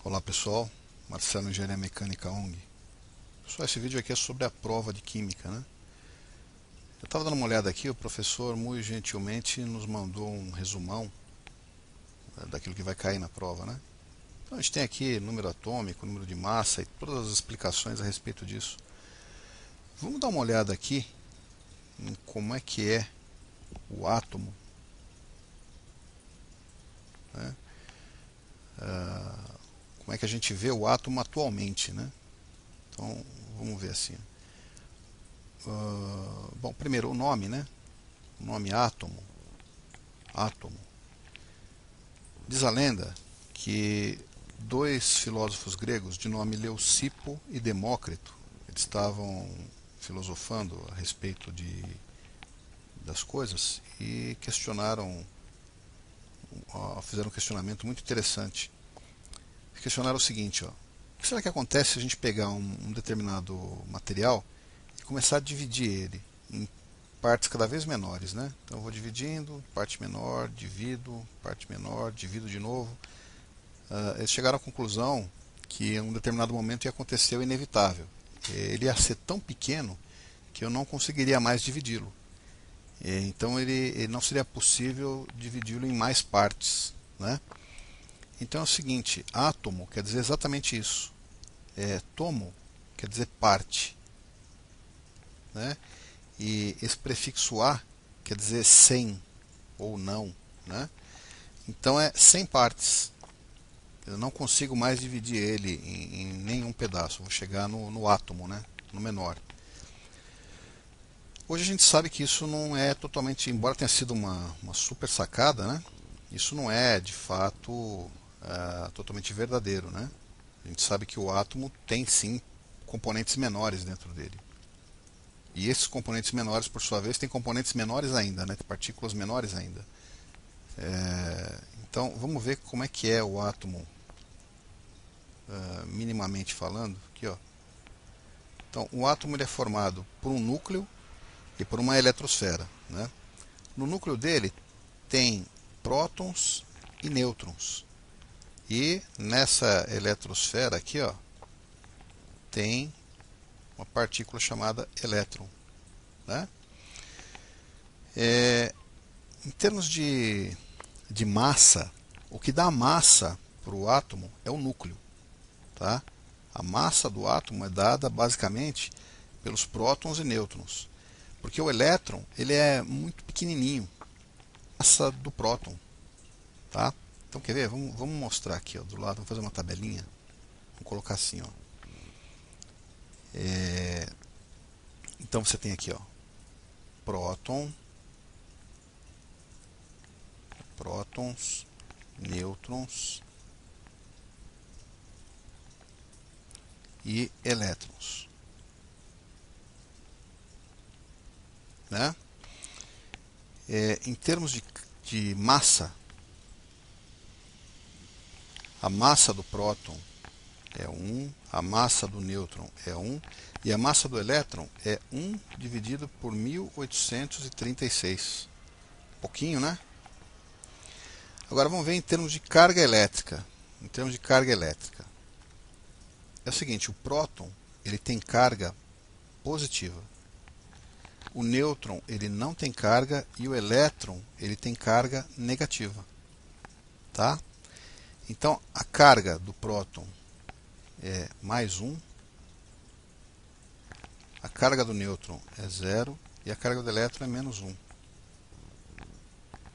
Olá pessoal, Marcelo Engenharia Mecânica ONG. Pessoal, esse vídeo aqui é sobre a prova de Química, né? Eu estava dando uma olhada aqui, o professor muito gentilmente nos mandou um resumão daquilo que vai cair na prova, né? Então a gente tem aqui número atômico, número de massa e todas as explicações a respeito disso. Vamos dar uma olhada aqui em como é que é o átomo, né? Como é que a gente vê o átomo atualmente, né? Então vamos ver assim. Bom, primeiro o nome, né? O nome átomo. Átomo. Diz a lenda que dois filósofos gregos de nome Leucipo e Demócrito, eles estavam filosofando a respeito das coisas e fizeram um questionamento muito interessante. Questionaram o seguinte: o que será que acontece se a gente pegar um determinado material e começar a dividir ele em partes cada vez menores, né? Então eu vou dividindo, parte menor, divido de novo. Eles chegaram à conclusão que em um determinado momento ia acontecer o inevitável. Ele ia ser tão pequeno que eu não conseguiria mais dividi-lo. Então ele não seria possível dividi-lo em mais partes, né? Então é o seguinte: átomo quer dizer exatamente isso. Tomo quer dizer parte, né? E esse prefixo a quer dizer sem ou não, né? Então é sem partes. Eu não consigo mais dividir ele em nenhum pedaço. Vou chegar no átomo, né? No menor. Hoje a gente sabe que isso não é totalmente, embora tenha sido uma super sacada, né? Isso não é de fato totalmente verdadeiro, né? A gente sabe que o átomo tem sim componentes menores dentro dele. E esses componentes menores, por sua vez, têm componentes menores ainda, né? Partículas menores ainda. Então, vamos ver como é que é o átomo, minimamente falando. Aqui, ó. Então, o átomo ele é formado por um núcleo e por uma eletrosfera, né? No núcleo dele tem prótons e nêutrons. E nessa eletrosfera aqui, ó, tem uma partícula chamada elétron, né? Em termos de massa, o que dá massa para o átomo é o núcleo, tá? A massa do átomo é dada basicamente pelos prótons e nêutrons, porque o elétron ele é muito pequenininho, a massa do próton, tá? Então quer ver? Vamos mostrar aqui, ó, do lado, vamos fazer uma tabelinha, vamos colocar assim, ó. Então você tem aqui, ó, prótons, nêutrons e elétrons, né? Em termos de massa, a massa do próton é 1, a massa do nêutron é 1 e a massa do elétron é 1 dividido por 1836. Pouquinho, né? Agora vamos ver em termos de carga elétrica. Em termos de carga elétrica, é o seguinte: o próton ele tem carga positiva, o nêutron ele não tem carga e o elétron ele tem carga negativa, tá? Então a carga do próton é mais 1, a carga do nêutron é 0 e a carga do elétron é menos 1,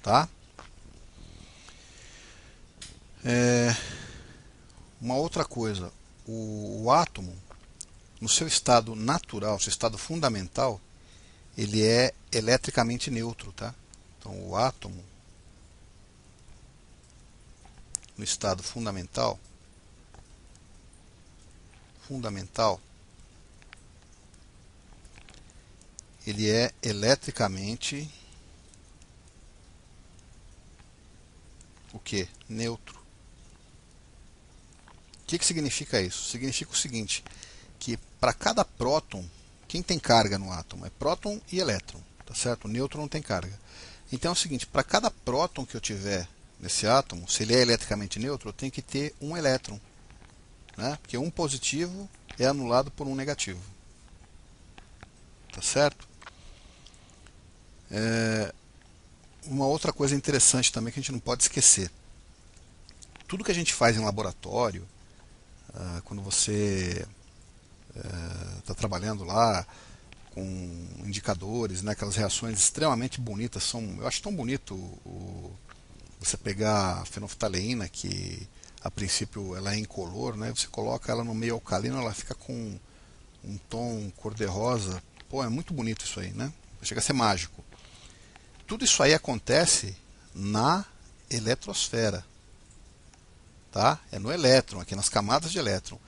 tá? Uma outra coisa, o átomo, no seu estado natural, seu estado fundamental, ele é eletricamente neutro, tá? Então o átomo, no estado fundamental, ele é eletricamente o que? Neutro. O que significa isso? Significa o seguinte, que para cada próton, quem tem carga no átomo é próton e elétron, tá certo? O nêutron não tem carga. Então é o seguinte, para cada próton que eu tiver nesse átomo, se ele é eletricamente neutro, eu tenho que ter um elétron. né? Porque um positivo é anulado por um negativo. Tá certo? Uma outra coisa interessante também que a gente não pode esquecer. Tudo que a gente faz em laboratório, quando você está trabalhando lá com indicadores, né, aquelas reações extremamente bonitas, eu acho tão bonito você pegar a fenolftaleína, que a princípio ela é incolor, né, você coloca ela no meio alcalino, ela fica com um tom cor-de-rosa. Pô, é muito bonito isso aí, né? Chega a ser mágico. Tudo isso aí acontece na eletrosfera, tá? É no elétron, aqui nas camadas de elétron.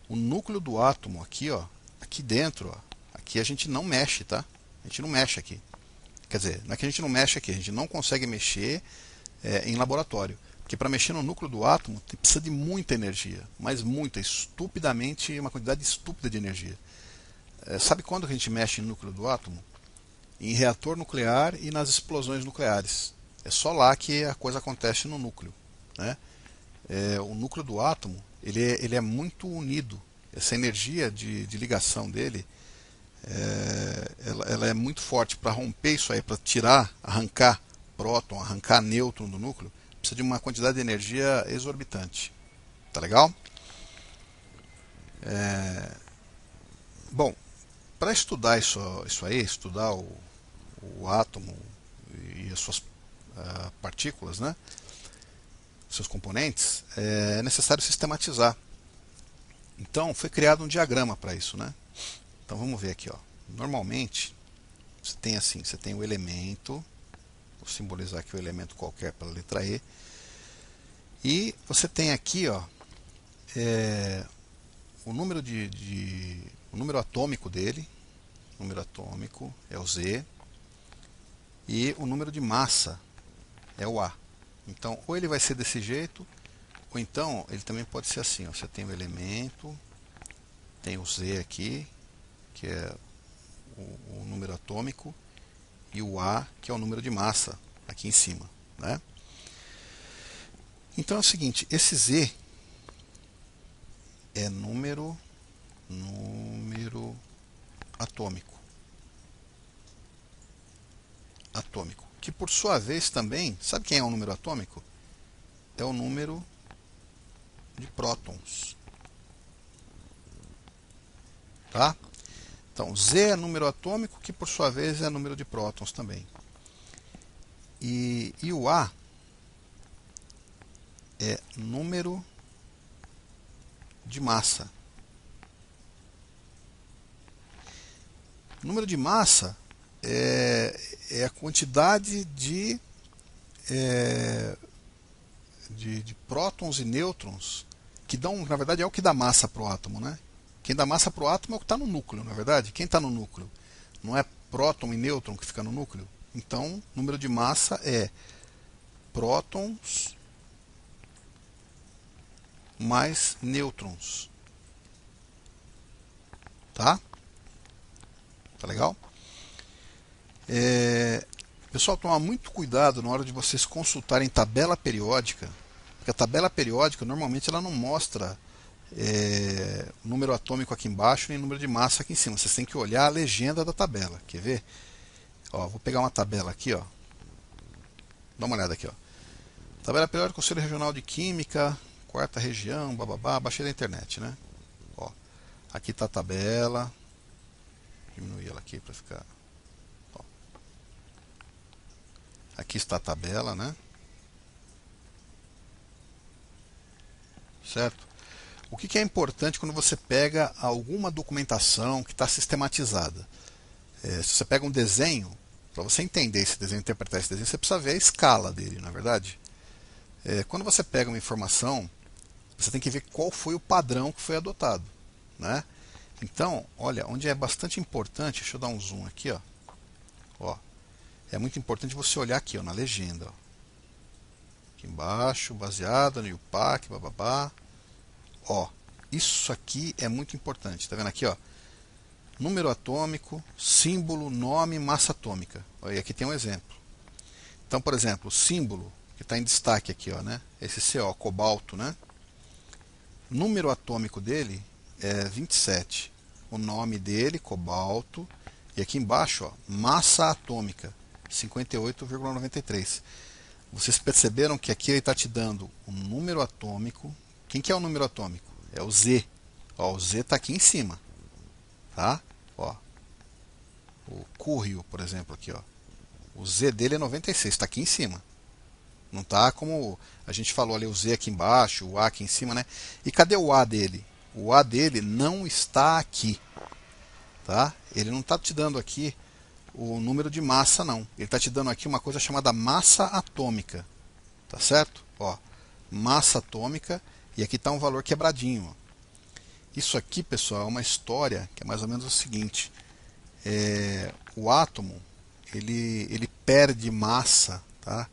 O núcleo do átomo aqui, ó, aqui dentro, ó, aqui a gente não mexe, tá? A gente não mexe aqui. Quer dizer, não é que a gente não mexe aqui, a gente não consegue mexer em laboratório. Porque para mexer no núcleo do átomo precisa de muita energia, mas muita, estupidamente, uma quantidade estúpida de energia. Sabe quando que a gente mexe no núcleo do átomo? Em reator nuclear e nas explosões nucleares. É só lá que a coisa acontece no núcleo, né? O núcleo do átomo ele é muito unido. Essa energia de ligação dele ela é muito forte. Para romper isso aí, para tirar, arrancar próton, arrancar nêutron do núcleo, precisa de uma quantidade de energia exorbitante. Tá legal? Bom, para estudar isso aí, estudar o átomo e as suas partículas, né, seus componentes, é necessário sistematizar. Então foi criado um diagrama para isso, né? Então vamos ver aqui, ó. Normalmente você tem assim, você tem o elemento, vou simbolizar aqui o elemento qualquer pela letra E, e você tem aqui, ó, o número o número atômico dele, o número atômico é o Z, e o número de massa é o A. Então, ou ele vai ser desse jeito, ou então ele também pode ser assim, ó. Você tem o elemento, tem o Z aqui, que é o número atômico, e o A, que é o número de massa, aqui em cima, né? Então é o seguinte, esse Z é número atômico. Que por sua vez também, sabe quem é o número atômico? É o número de prótons. Tá? Então, Z é número atômico, que por sua vez é número de prótons também. E o A é número de massa. Número de massa é a quantidade de prótons e nêutrons que dão, na verdade, é o que dá massa para o átomo, né? Quem dá massa para o átomo é o que está no núcleo, na verdade. Quem está no núcleo? Não é próton e nêutron que fica no núcleo? Então, número de massa é prótons mais nêutrons. Tá? Tá legal? Pessoal, tomar muito cuidado na hora de vocês consultarem tabela periódica, porque a tabela periódica normalmente ela não mostra número atômico aqui embaixo nem número de massa aqui em cima. Vocês têm que olhar a legenda da tabela. Quer ver? Ó, vou pegar uma tabela aqui, ó. Dá uma olhada aqui, ó. Tabela periódica do Conselho Regional de Química, quarta região, bababá, baixei da internet, né? Ó, aqui está a tabela. Diminuir ela aqui para ficar. Ó. Aqui está a tabela, né? Certo? O que é importante quando você pega alguma documentação que está sistematizada? Se você pega um desenho, para você entender esse desenho, interpretar esse desenho, você precisa ver a escala dele, na é verdade? Quando você pega uma informação, você tem que ver qual foi o padrão que foi adotado, né? Então, olha, onde é bastante importante, deixa eu dar um zoom aqui, ó. Ó, é muito importante você olhar aqui, ó, na legenda, ó. Aqui embaixo, baseado no IUPAC, bababá. Ó, isso aqui é muito importante, tá vendo aqui, ó? Número atômico, símbolo, nome, massa atômica. E aqui tem um exemplo. Então, por exemplo, o símbolo que está em destaque aqui, ó, né? Esse CO, cobalto, né? Número atômico dele é 27. O nome dele, cobalto. E aqui embaixo, ó, massa atômica, 58,93. Vocês perceberam que aqui ele está te dando o número atômico. Quem que é o número atômico? É o Z. Ó, o Z está aqui em cima. Tá? Ó, o Curio, por exemplo, aqui, ó. O Z dele é 96, está aqui em cima. Não está como a gente falou ali, o Z aqui embaixo, o A aqui em cima, né? E cadê o A dele? O A dele não está aqui. Tá? Ele não está te dando aqui o número de massa, não. Ele está te dando aqui uma coisa chamada massa atômica. Tá certo? Ó, massa atômica, e aqui está um valor quebradinho. Ó. Isso aqui, pessoal, é uma história que é mais ou menos o seguinte. O átomo, ele perde massa, tá?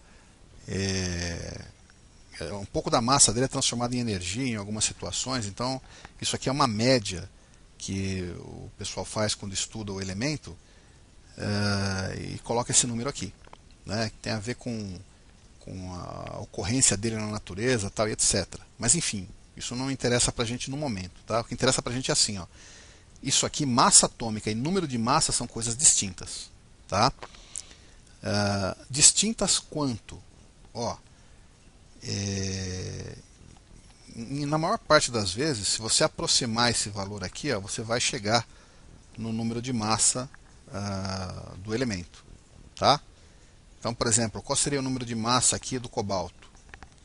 Um pouco da massa dele é transformada em energia em algumas situações, então isso aqui é uma média que o pessoal faz quando estuda o elemento e coloca esse número aqui, né? Que tem a ver com a ocorrência dele na natureza, tal, e etc. Mas enfim, isso não interessa para a gente no momento, tá? O que interessa para a gente é assim, ó. Isso aqui, massa atômica e número de massa são coisas distintas, tá? Distintas quanto? Ó, na maior parte das vezes, se você aproximar esse valor aqui, ó, você vai chegar no número de massa do elemento, tá? Então, por exemplo, qual seria o número de massa aqui do cobalto?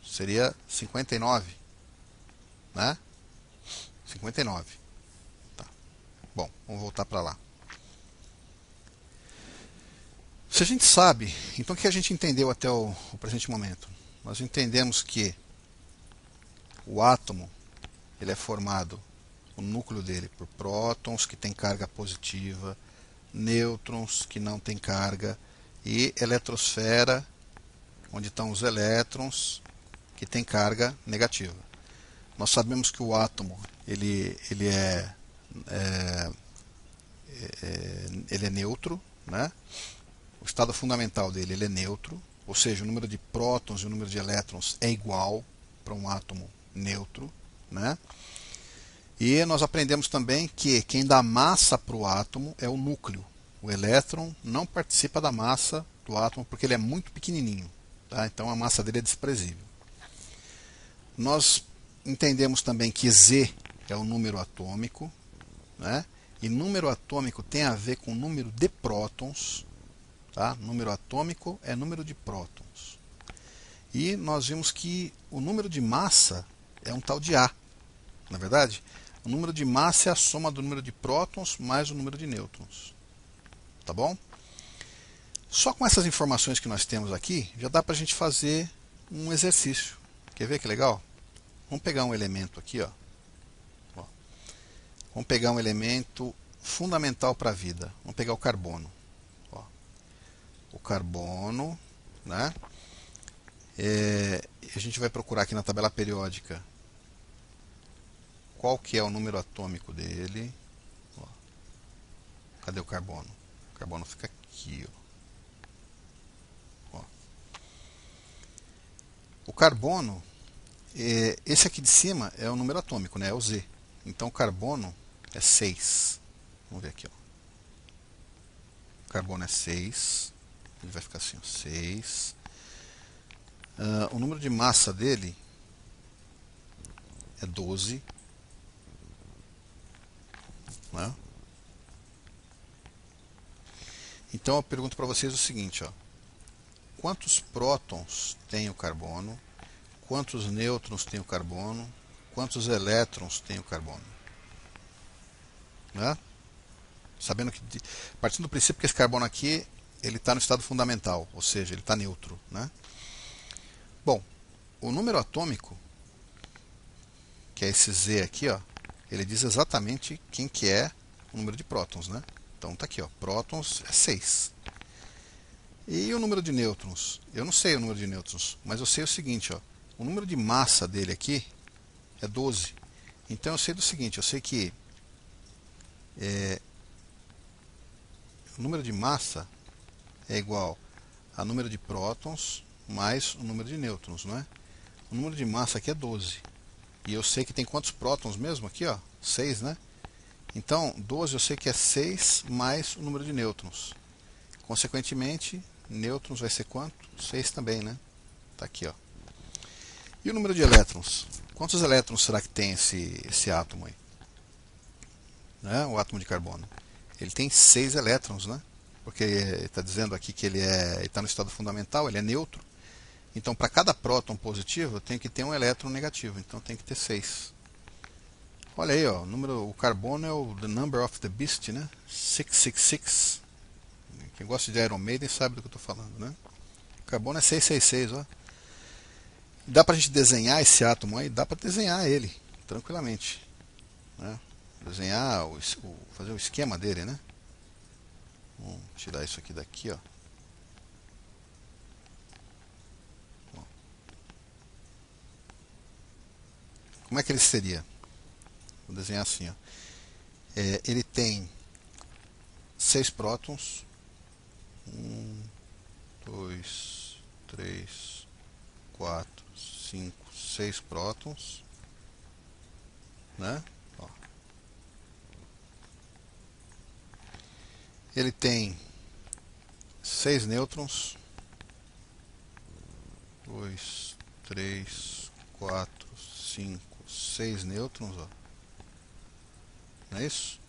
Seria 59, né? 59. Tá. Bom, vamos voltar para lá. Se a gente sabe, então o que a gente entendeu até o presente momento? Nós entendemos que o átomo ele é formado, o núcleo dele, por prótons que têm carga positiva, nêutrons que não têm carga, e eletrosfera, onde estão os elétrons que têm carga negativa. Nós sabemos que o átomo ele é neutro, né? O estado fundamental dele ele é neutro, ou seja, o número de prótons e o número de elétrons é igual para um átomo neutro, né? E nós aprendemos também que quem dá massa para o átomo é o núcleo. O elétron não participa da massa do átomo porque ele é muito pequenininho, tá? Então a massa dele é desprezível. Nós entendemos também que Z é o número atômico, né? E número atômico tem a ver com o número de prótons, tá? Número atômico é número de prótons. E nós vimos que o número de massa é um tal de A, na verdade. O número de massa é a soma do número de prótons mais o número de nêutrons. Tá bom? Só com essas informações que nós temos aqui, já dá para a gente fazer um exercício. Quer ver que legal? Vamos pegar um elemento aqui, ó. Vamos pegar um elemento fundamental para a vida. Vamos pegar o carbono. Ó. O carbono, né? A gente vai procurar aqui na tabela periódica qual que é o número atômico dele. Ó. Cadê o carbono? O carbono fica aqui, ó. O carbono, esse aqui de cima é o número atômico, né? É o Z. Então o carbono é 6. Vamos ver aqui, ó. O carbono é 6. Ele vai ficar assim, ó, 6. O número de massa dele é 12. Né? Então eu pergunto para vocês o seguinte, ó. Quantos prótons tem o carbono? Quantos nêutrons tem o carbono? Quantos elétrons tem o carbono? Né? Sabendo que, partindo do princípio que esse carbono aqui ele está no estado fundamental, ou seja, ele está neutro, né? Bom, o número atômico, que é esse Z aqui, ó, ele diz exatamente quem que é o número de prótons, né? Então tá aqui, ó, prótons é 6. E o número de nêutrons? Eu não sei o número de nêutrons, mas eu sei o seguinte, ó, o número de massa dele aqui é 12. Então eu sei do seguinte, eu sei que o número de massa é igual a número de prótons mais o número de nêutrons, não é? O número de massa aqui é 12. E eu sei que tem quantos prótons mesmo aqui, ó? 6, né? Então, 12 eu sei que é 6 mais o número de nêutrons. Consequentemente, nêutrons vai ser quanto? 6 também, né? Tá aqui, ó. E o número de elétrons? Quantos elétrons será que tem esse átomo aí? Né? O átomo de carbono. Ele tem 6 elétrons, né? Porque está dizendo aqui que ele está no estado fundamental, ele é neutro. Então, para cada próton positivo, eu tenho que ter um elétron negativo. Então, tem que ter 6. Olha aí, ó, o carbono é o The Number of the Beast, né? 666. Quem gosta de Iron Maiden sabe do que eu estou falando, né? O carbono é 666, ó. Dá para a gente desenhar esse átomo aí? Dá para desenhar ele, tranquilamente. Né? Desenhar, fazer o esquema dele, né? Vamos tirar isso aqui daqui, ó. Como é que ele seria? Vou desenhar assim, ó. Ele tem 6 prótons. 1, 2, 3, 4, 5, 6 prótons. Né? Ó. Ele tem 6 nêutrons. 2, 3, 4, 5, 6 nêutrons, ó. Não é isso?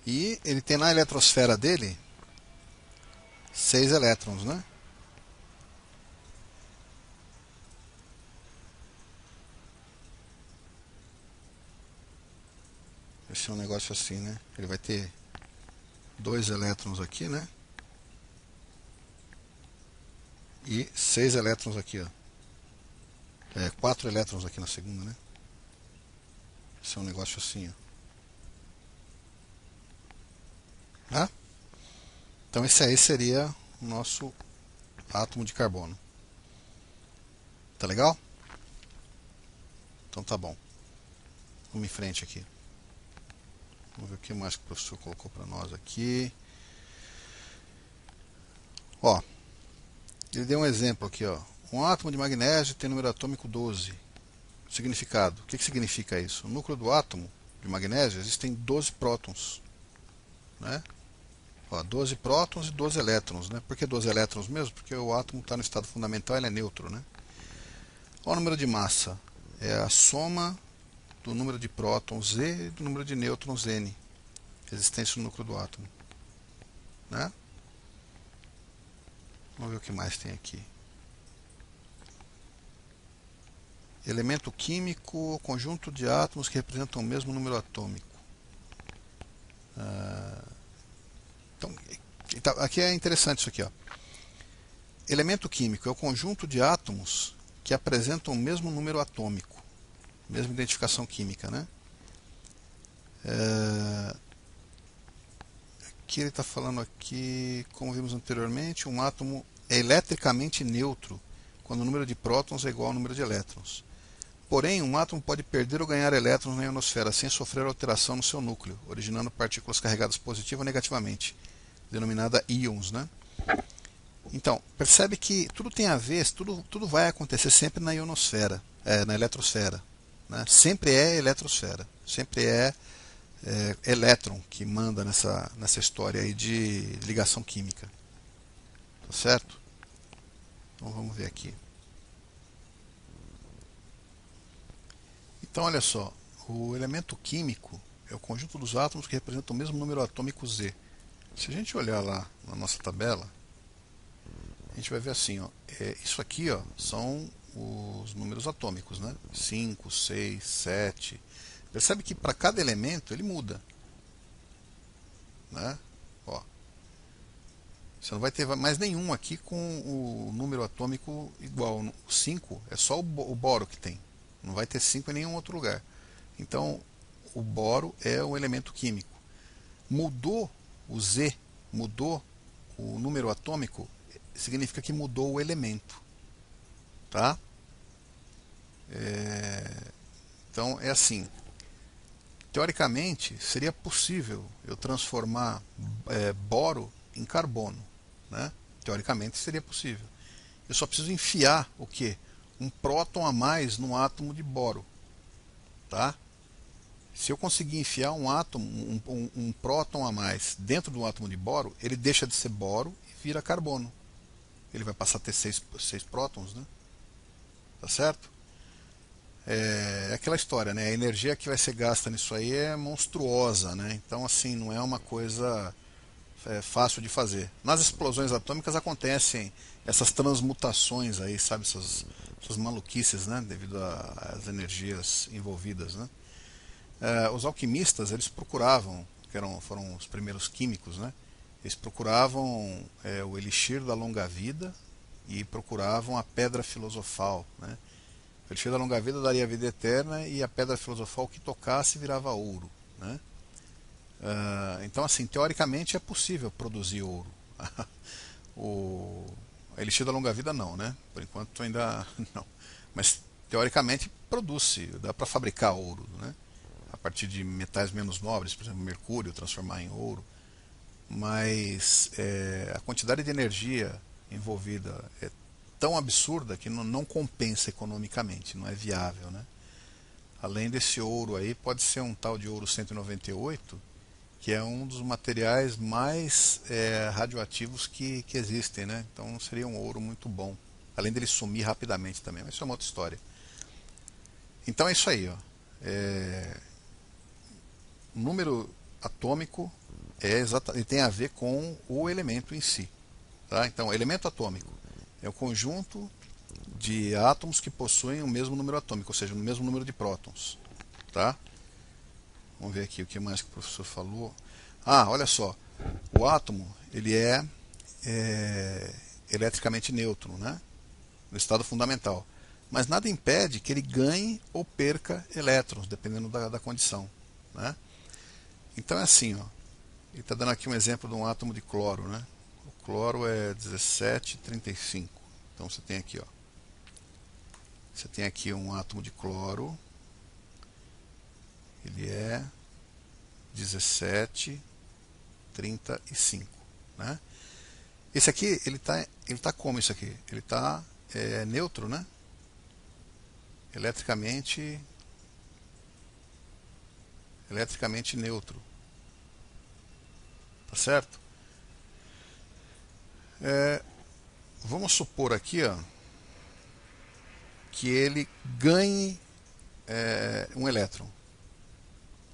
E ele tem na eletrosfera dele 6 elétrons, né? Esse é um negócio assim, né? Ele vai ter 2 elétrons aqui, né? E 6 elétrons aqui, ó. 4 elétrons aqui na segunda, né? Esse é um negócio assim, ó. Tá? Então esse aí seria o nosso átomo de carbono. Tá legal? Então tá bom. Vamos em frente aqui. Vamos ver o que mais que o professor colocou para nós aqui. Ó, ele deu um exemplo aqui, ó. Um átomo de magnésio tem número atômico 12. Significado. O que significa isso? No núcleo do átomo de magnésio existem 12 prótons. Né? Ó, 12 prótons e 12 elétrons. Né? Por que 12 elétrons mesmo? Porque o átomo está no estado fundamental, ele é neutro. Né? Ó, o número de massa. É a soma do número de prótons Z e do número de nêutrons N existentes no núcleo do átomo. Né? Vamos ver o que mais tem aqui. Elemento químico, conjunto de átomos que representam o mesmo número atômico. Então, aqui é interessante isso aqui. Ó. Elemento químico é o conjunto de átomos que apresentam o mesmo número atômico. Mesma identificação química, né? Aqui ele está falando aqui, como vimos anteriormente, um átomo é eletricamente neutro quando o número de prótons é igual ao número de elétrons. Porém, um átomo pode perder ou ganhar elétrons na ionosfera sem sofrer alteração no seu núcleo, originando partículas carregadas positiva ou negativamente, denominada íons, né? Então, percebe que tudo tem a ver, tudo vai acontecer sempre na ionosfera, na eletrosfera. Né? Sempre é eletrosfera, sempre é elétron que manda nessa história aí de ligação química. Tá certo? Então vamos ver aqui. Então olha só, o elemento químico é o conjunto dos átomos que representam o mesmo número atômico Z. Se a gente olhar lá na nossa tabela, a gente vai ver assim, ó, isso aqui, ó, são os números atômicos, né? 5, 6, 7. Percebe que para cada elemento ele muda. Né? Ó, você não vai ter mais nenhum aqui com o número atômico igual. O 5 é só o boro que tem. Não vai ter 5 em nenhum outro lugar. Então, o boro é o elemento químico. Mudou o Z, mudou o número atômico, significa que mudou o elemento. Tá? Então, é assim. Teoricamente, seria possível eu transformar boro em carbono. Né? Teoricamente, seria possível. Eu só preciso enfiar o quê? um próton a mais no átomo de boro, tá? Se eu conseguir enfiar um átomo, um próton a mais dentro do átomo de boro, ele deixa de ser boro e vira carbono. Ele vai passar a ter seis prótons, né? Tá certo? É aquela história, né? A energia que vai ser gasta nisso aí é monstruosa, né? Então, assim, não é uma coisa fácil de fazer. Nas explosões atômicas acontecem essas transmutações aí, sabe? Essas maluquices, né? Devido às energias envolvidas, né? Os alquimistas, eles procuravam, foram os primeiros químicos, né? Eles procuravam o elixir da longa vida e procuravam a pedra filosofal, né? O elixir da longa vida daria a vida eterna e a pedra filosofal que tocasse virava ouro, né? Então, assim, teoricamente é possível produzir ouro. O elixir da longa vida não, né? Por enquanto ainda não. Mas teoricamente produz-se, dá para fabricar ouro, né? A partir de metais menos nobres, por exemplo, mercúrio, transformar em ouro. Mas a quantidade de energia envolvida é tão absurda que não compensa economicamente, não é viável, né? Além desse ouro aí, pode ser um tal de ouro 198, que é um dos materiais mais radioativos que existem, né? Então seria um ouro muito bom. Além dele sumir rapidamente também, mas isso é uma outra história. Então é isso aí, ó. O número atômico ele tem a ver com o elemento em si. Tá? Então, elemento atômico é o conjunto de átomos que possuem o mesmo número atômico, ou seja, o mesmo número de prótons. Tá? Vamos ver aqui o que mais que o professor falou. Olha só. O átomo ele é eletricamente neutro, né? No estado fundamental. Mas nada impede que ele ganhe ou perca elétrons, dependendo da condição. Né? Então é assim, ó. Ele está dando aqui um exemplo de um átomo de cloro, né? O cloro é 1735. Então você tem aqui, ó. Você tem aqui um átomo de cloro. Ele é 1735, né? Esse aqui, ele tá como isso aqui? Ele está neutro, né? Eletricamente neutro. Tá certo? Vamos supor aqui, ó, que ele ganhe um elétron.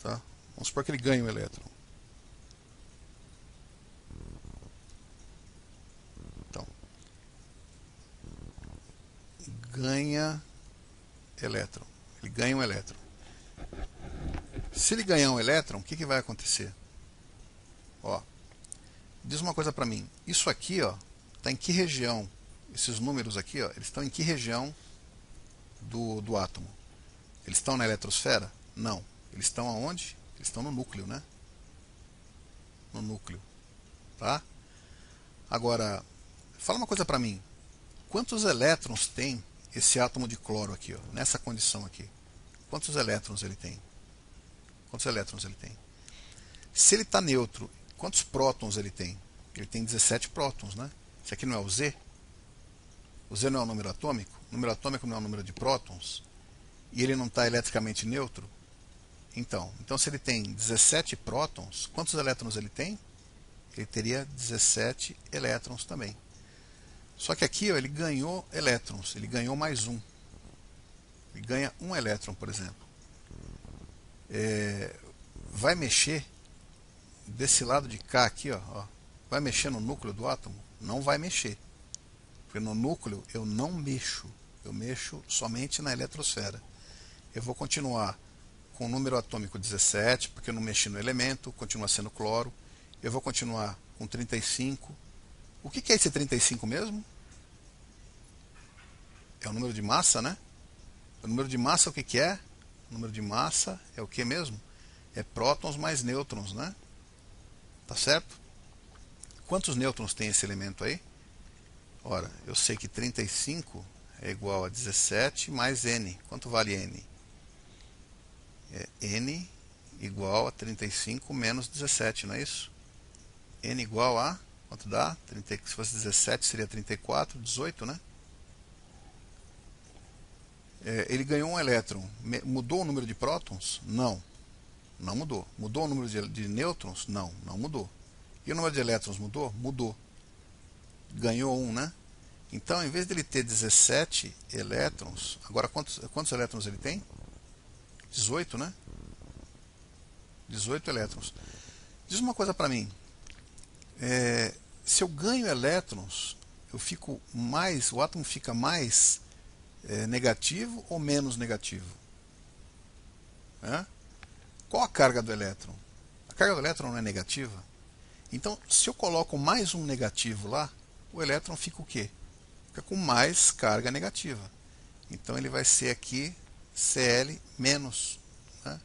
Tá? Vamos supor que ele ganhe um elétron. Então, ganha elétron. Ele ganha um elétron. Se ele ganhar um elétron, o que vai acontecer? Ó, diz uma coisa para mim. Isso aqui, ó, está em que região? Esses números aqui, ó, eles estão em que região do átomo? Eles estão na eletrosfera? Não. Eles estão aonde? Eles estão no núcleo, né? No núcleo. Tá? Agora, fala uma coisa para mim. Quantos elétrons tem esse átomo de cloro aqui, ó, nessa condição aqui? Quantos elétrons ele tem? Quantos elétrons ele tem? Se ele está neutro, quantos prótons ele tem? Ele tem 17 prótons, né? Isso aqui não é o Z? O Z não é um número atômico? O número atômico não é um número de prótons? E ele não está eletricamente neutro? Então, se ele tem 17 prótons, quantos elétrons ele tem? Ele teria 17 elétrons também. Só que aqui, ó, ele ganhou elétrons, ele ganhou mais um. Ele ganha um elétron, por exemplo. Vai mexer desse lado de cá aqui, ó, vai mexer no núcleo do átomo? Não vai mexer. Porque no núcleo eu não mexo. Eu mexo somente na eletrosfera. Eu vou continuar com o número atômico 17, porque eu não mexi no elemento, continua sendo cloro. Eu vou continuar com 35. O que é esse 35 mesmo? É o número de massa, né? O número de massa o que é? O número de massa é o que mesmo? É prótons mais nêutrons, né? Tá certo? Quantos nêutrons tem esse elemento aí? Ora, eu sei que 35 é igual a 17 mais N. Quanto vale N? N igual a 35 menos 17, não é isso? N igual a... Quanto dá? Se fosse 17 seria 34, 18, né? ele ganhou um elétron. Mudou o número de prótons? Não, não mudou. Mudou o número de nêutrons? Não, não mudou. E o número de elétrons mudou? Mudou. Ganhou um, né? Então, em vez de ele ter 17 elétrons, agora quantos elétrons ele tem? 18, né? 18 elétrons. Diz uma coisa para mim. Se eu ganho elétrons, o átomo fica mais negativo ou menos negativo? Qual a carga do elétron? A carga do elétron não é negativa? Então, se eu coloco mais um negativo lá, o elétron fica o quê? Fica com mais carga negativa. Então, ele vai ser aqui Cl menos. Né?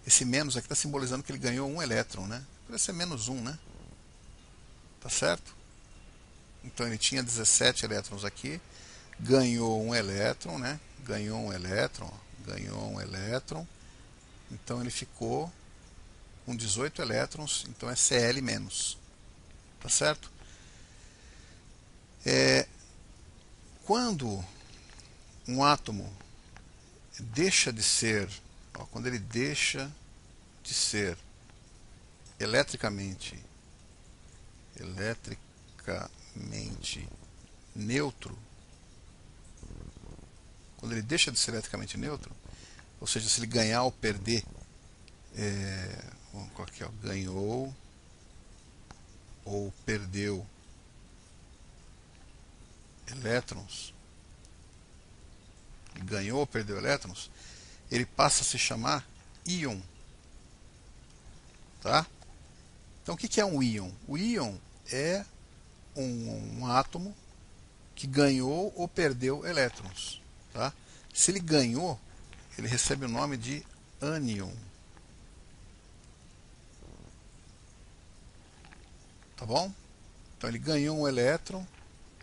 Esse menos aqui está simbolizando que ele ganhou um elétron, né? Poderia ser menos um, né? Tá certo? Então, ele tinha 17 elétrons aqui, ganhou um elétron, né? Ganhou um elétron, ganhou um elétron. Então, ele ficou com 18 elétrons, então é Cl menos. Tá certo? Quando um átomo deixa de ser, quando ele deixa de ser eletricamente neutro, quando ele deixa de ser eletricamente neutro, ou seja, se ele ganhar ou perder, vamos colocar aqui, ganhou ou perdeu elétrons, ganhou ou perdeu elétrons, ele passa a se chamar íon. Tá? Então, o que é um íon? O íon é um átomo que ganhou ou perdeu elétrons. Tá? Se ele ganhou, ele recebe o nome de ânion. Tá bom? Então, ele ganhou um elétron,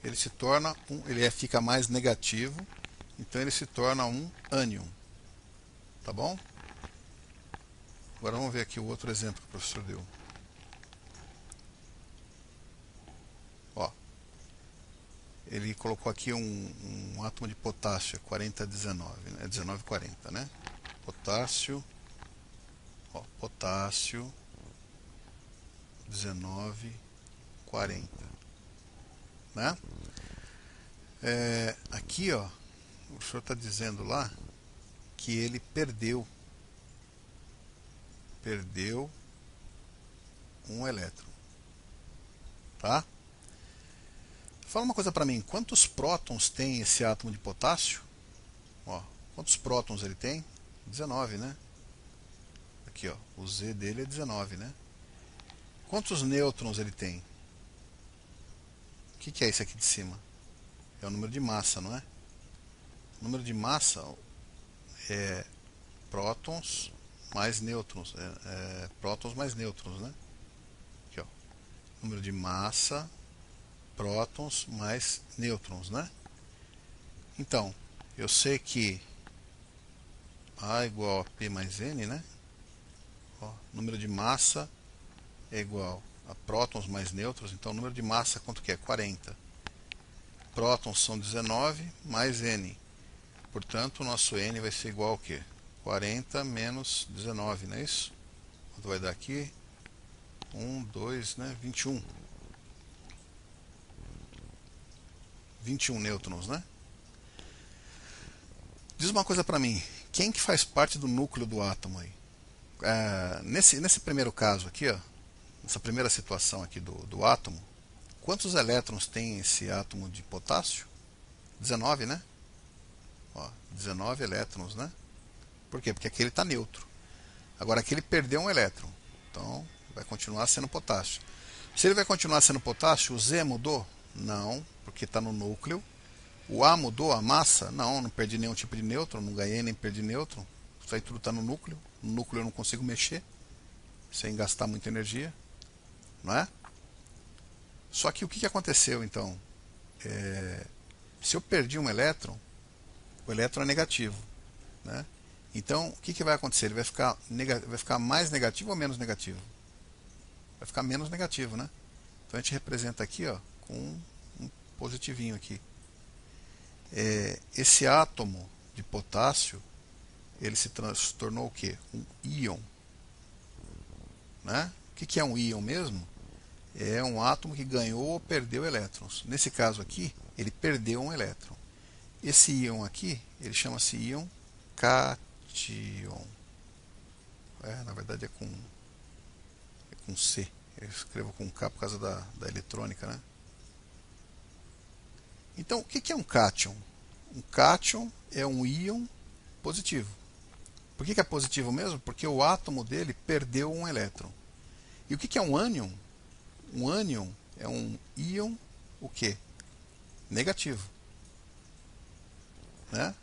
ele se torna ele fica mais negativo, então ele se torna um ânion. Tá bom? Agora vamos ver aqui o outro exemplo que o professor deu. Ele colocou aqui um átomo de potássio, 4019, né? 1940, né? Potássio, potássio 1940, né? Aqui, o professor está dizendo lá que ele perdeu um elétron, tá? Fala uma coisa para mim, quantos prótons tem esse átomo de potássio? Quantos prótons ele tem? 19, né? Aqui, o Z dele é 19, né? Quantos nêutrons ele tem? O que é esse aqui de cima? É o número de massa, não é? O número de massa é prótons mais nêutrons. Prótons mais nêutrons, né? Aqui, número de massa, prótons mais nêutrons, né? Então, eu sei que A igual a P mais N, né? Número de massa é igual a prótons mais nêutrons, então o número de massa quanto que é? 40. Prótons são 19 mais N. Portanto, o nosso N vai ser igual ao quê? 40 menos 19, não é isso? Quanto vai dar aqui? 1, 2, né? 21. 21 nêutrons, né? Diz uma coisa para mim. Quem que faz parte do núcleo do átomo aí? Nesse primeiro caso aqui, nessa primeira situação aqui do átomo, quantos elétrons tem esse átomo de potássio? 19, né? 19 elétrons, né? Por quê? Porque aqui ele está neutro. Agora aqui ele perdeu um elétron. Então vai continuar sendo potássio. Se ele vai continuar sendo potássio, o Z mudou? Não, porque está no núcleo. O A mudou, a massa? Não perdi nenhum tipo de nêutron, não ganhei nem perdi nêutron. Isso aí tudo está no núcleo. No núcleo eu não consigo mexer, sem gastar muita energia. Não é? Só que o que aconteceu então? Se eu perdi um elétron, o elétron é negativo. Né? Então, o que vai acontecer? Ele vai ficar mais negativo ou menos negativo? Vai ficar menos negativo, né? Então a gente representa aqui com um positivinho aqui. esse átomo de potássio, ele se tornou o quê? Um íon. Né? O que é um íon mesmo? É um átomo que ganhou ou perdeu elétrons. Nesse caso aqui, ele perdeu um elétron. Esse íon aqui, ele chama-se íon cátion. Na verdade é com C. Eu escrevo com K por causa da eletrônica, né? Então, o que é um cátion? Um cátion é um íon positivo. Por que é positivo mesmo? Porque o átomo dele perdeu um elétron. E o que é um ânion? Um ânion é um íon o quê? Negativo. Né?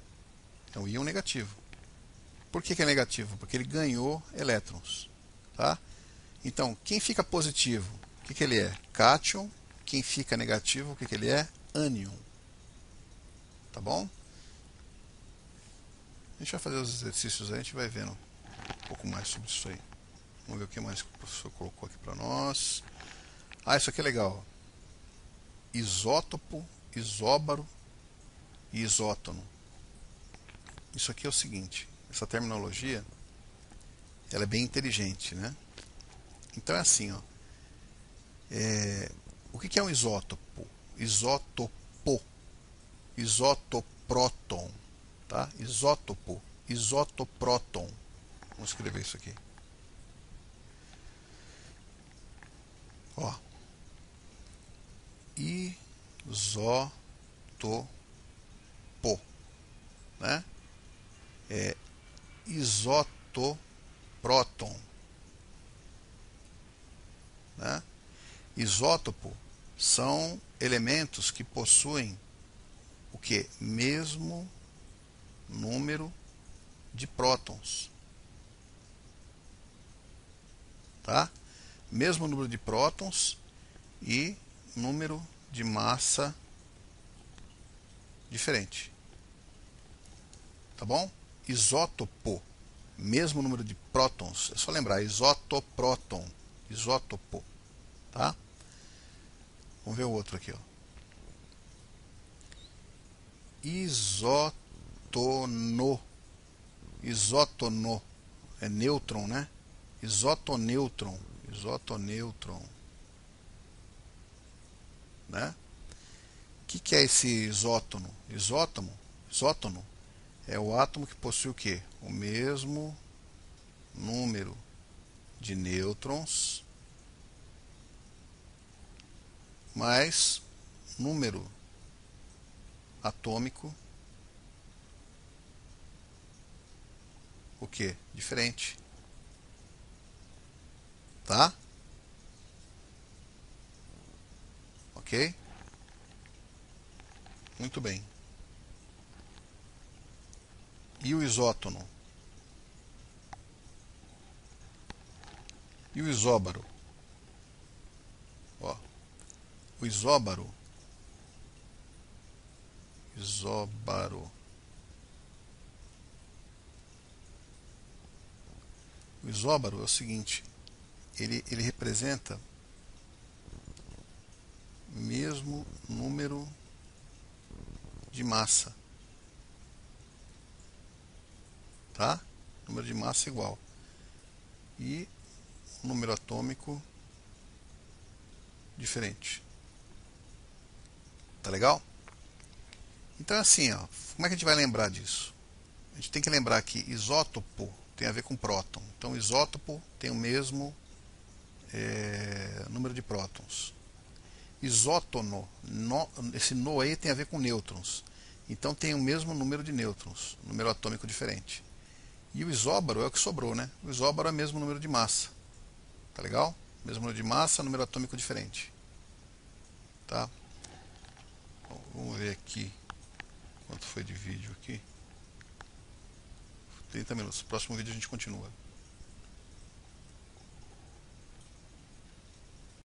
É um íon negativo. Por que é negativo? Porque ele ganhou elétrons. Tá? Então, quem fica positivo, o que ele é? Cátion. Quem fica negativo, o que ele é? Ânion. Tá bom? A gente vai fazer os exercícios aí, a gente vai vendo um pouco mais sobre isso aí. Vamos ver o que mais que o professor colocou aqui para nós. Isso aqui é legal. Isótopo, isóbaro e isótono. Isso aqui é o seguinte, essa terminologia, ela é bem inteligente, né? Então é assim, ó. O que é um isótopo? Isótopo, isotopróton, tá? Isótopo, isotopróton. Vamos escrever isso aqui. Ó. Isótopo, né? Isotopróton, né? Isótopo são elementos que possuem o que? Mesmo número de prótons, tá? Mesmo número de prótons e número de massa diferente. Tá bom? Isótopo, mesmo número de prótons. É só lembrar, isotopróton, isótopo. Tá? Vamos ver o outro aqui, ó. Isótono. Isótono. É nêutron, né? Isotonêutron. Isotonêutron. Né? O que é esse isótono? Isótono é o átomo que possui o quê? O mesmo número de nêutrons mais número atômico o que? Diferente. Tá? Ok? Muito bem. E o isótono? E o isóbaro? Ó, o isóbaro. O isóbaro é o seguinte, ele representa mesmo número de massa, tá? Número de massa igual e número atômico diferente. Tá legal? Então é assim, ó, como é que a gente vai lembrar disso? A gente tem que lembrar que isótopo tem a ver com próton. Então isótopo tem o mesmo número de prótons. Isótono, esse no aí tem a ver com nêutrons. Então tem o mesmo número de nêutrons, número atômico diferente. E o isóbaro é o que sobrou, né? O isóbaro é o mesmo número de massa. Tá legal? Mesmo número de massa, número atômico diferente. Tá? Bom, vamos ver aqui quanto foi de vídeo aqui. 30 minutos. Próximo vídeo a gente continua.